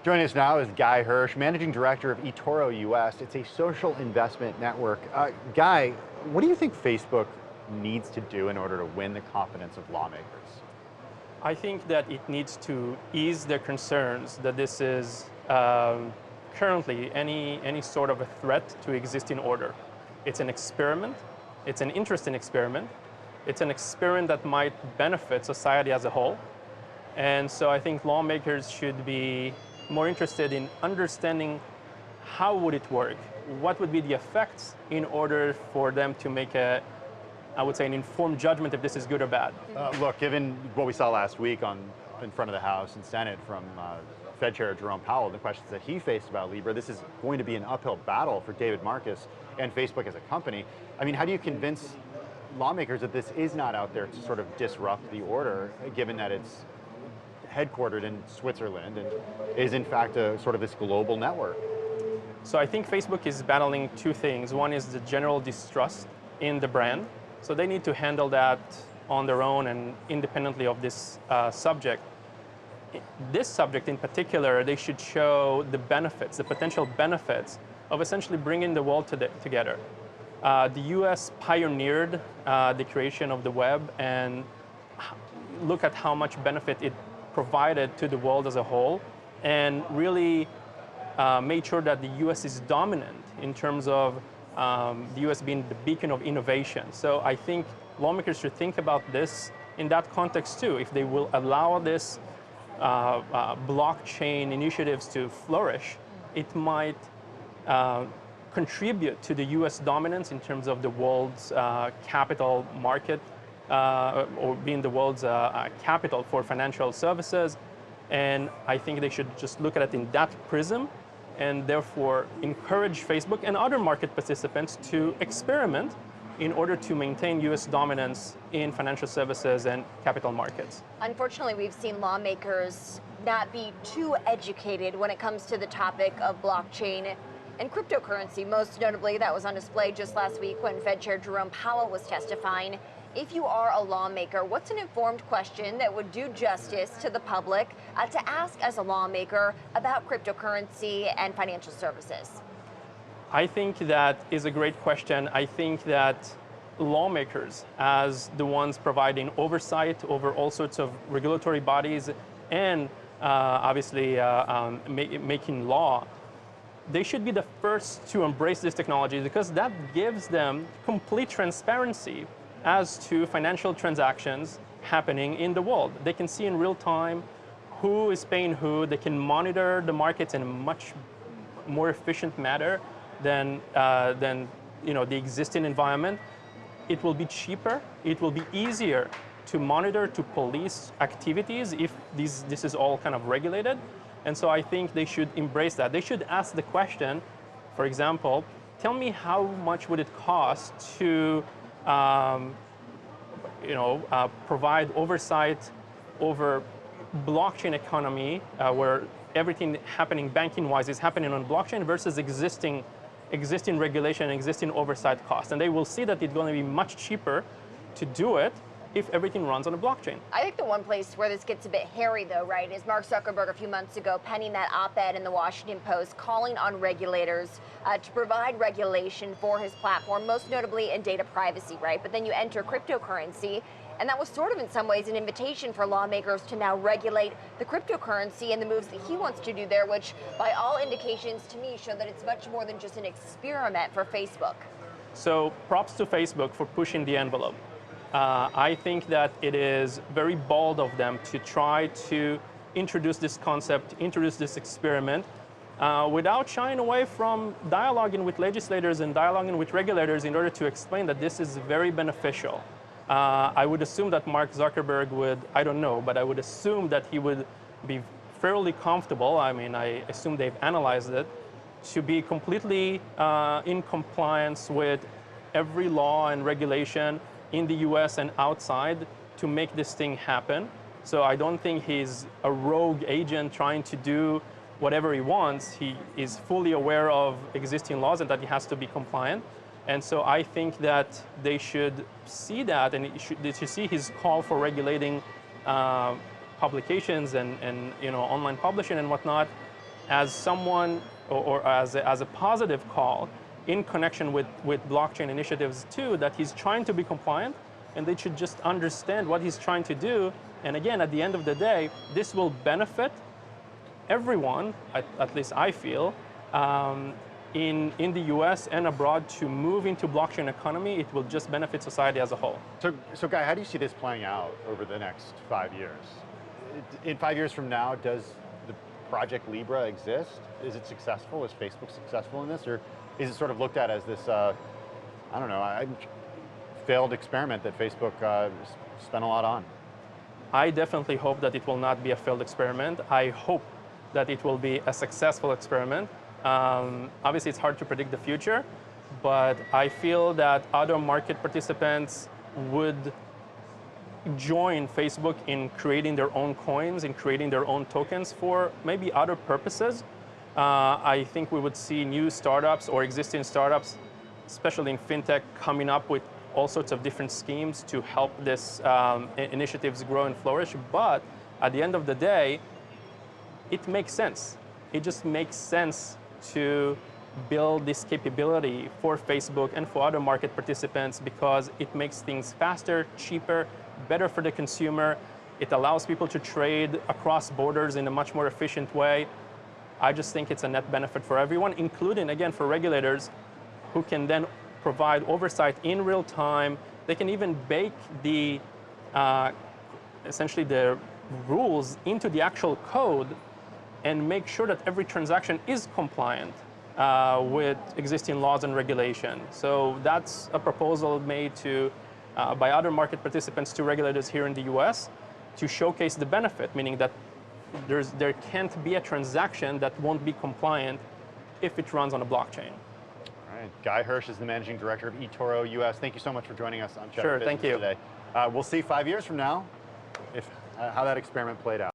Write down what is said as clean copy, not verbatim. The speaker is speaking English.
Joining us now is Guy Hirsch, Managing Director of eToro US. It's a social investment network. Guy, what do you think Facebook needs to do in order to win the confidence of lawmakers? I think that it needs to ease their concerns that this is currently any sort of a threat to existing order. It's an experiment. It's an interesting experiment. It's an experiment that might benefit society as a whole. And so I think lawmakers should be more interested in understanding how would it work, what would be the effects in order for them to make I would say, an informed judgment if this is good or bad. Look, given what we saw last week in front of the House and Senate from Fed Chair Jerome Powell, the questions that he faced about Libra, this is going to be an uphill battle for David Marcus and Facebook as a company. I mean, how do you convince lawmakers that this is not out there to sort of disrupt the order, given that it's headquartered in Switzerland and is in fact a sort of this global network? So I think Facebook is battling two things. One is the general distrust in the brand. So they need to handle that on their own and independently of this subject. This subject in particular, they should show the benefits, the potential benefits of essentially bringing the world together. The US pioneered the creation of the web, and look at how much benefit it provided to the world as a whole, and really made sure that the US is dominant in terms of the US being the beacon of innovation. So I think lawmakers should think about this in that context too. If they will allow this blockchain initiatives to flourish, it might contribute to the US dominance in terms of the world's capital market, or being the world's capital for financial services. And I think they should just look at it in that prism, and therefore encourage Facebook and other market participants to experiment in order to maintain US dominance in financial services and capital markets. Unfortunately, we've seen lawmakers not be too educated when it comes to the topic of blockchain and cryptocurrency. Most notably, that was on display just last week when Fed Chair Jerome Powell was testifying. If you are a lawmaker, what's an informed question that would do justice to the public to ask as a lawmaker about cryptocurrency and financial services? I think that is a great question. I think that lawmakers, as the ones providing oversight over all sorts of regulatory bodies and obviously making law, they should be the first to embrace this technology, because that gives them complete transparency as to financial transactions happening in the world. They can see in real time who is paying who. They can monitor the markets in a much more efficient manner than the existing environment. It will be cheaper. It will be easier to monitor, to police activities if this is all kind of regulated. And so I think they should embrace that. They should ask the question, for example, tell me how much would it cost to provide oversight over blockchain economy, where everything happening banking-wise is happening on blockchain versus existing regulation and existing oversight costs. And they will see that it's going to be much cheaper to do it if everything runs on a blockchain. I think the one place where this gets a bit hairy, though, right, is Mark Zuckerberg a few months ago penning that op-ed in the Washington Post calling on regulators to provide regulation for his platform, most notably in data privacy, right? But then you enter cryptocurrency, and that was sort of in some ways an invitation for lawmakers to now regulate the cryptocurrency and the moves that he wants to do there, which by all indications to me show that it's much more than just an experiment for Facebook. So props to Facebook for pushing the envelope. I think that it is very bold of them to try to introduce this concept, introduce this experiment, without shying away from dialoguing with legislators and dialoguing with regulators in order to explain that this is very beneficial. I would assume that Mark Zuckerberg would, I don't know, but I would assume that he would be fairly comfortable, I mean, I assume they've analyzed it, to be completely in compliance with every law and regulation in the US and outside to make this thing happen. So I don't think he's a rogue agent trying to do whatever he wants. He is fully aware of existing laws and that he has to be compliant. And so I think that they should see that, and they should see his call for regulating publications and online publishing and whatnot as someone or as a positive call in connection with blockchain initiatives too, that he's trying to be compliant, and they should just understand what he's trying to do. And again, at the end of the day, this will benefit everyone, at least I feel, in the US and abroad to move into blockchain economy. It will just benefit society as a whole. So Guy, how do you see this playing out over the next 5 years? In 5 years from now, does the project Libra exist? Is it successful? Is Facebook successful in this? Or is it sort of looked at as this, I don't know, failed experiment that Facebook spent a lot on? I definitely hope that it will not be a failed experiment. I hope that it will be a successful experiment. Obviously, it's hard to predict the future, but I feel that other market participants would join Facebook in creating their own coins, in creating their own tokens for maybe other purposes. I think we would see new startups or existing startups, especially in fintech, coming up with all sorts of different schemes to help this initiatives grow and flourish. But at the end of the day, it makes sense. It just makes sense to build this capability for Facebook and for other market participants because it makes things faster, cheaper, better for the consumer. It allows people to trade across borders in a much more efficient way. I just think it's a net benefit for everyone, including, again, for regulators who can then provide oversight in real time. They can even bake the, essentially the rules into the actual code and make sure that every transaction is compliant with existing laws and regulation. So that's a proposal made to, by other market participants to regulators here in the US to showcase the benefit, meaning that there can't be a transaction that won't be compliant if it runs on a blockchain. All right, Guy Hirsch is the Managing Director of eToro US. Thank you so much for joining us on Cheddar Sure, thank you. today. We'll see 5 years from now how that experiment played out.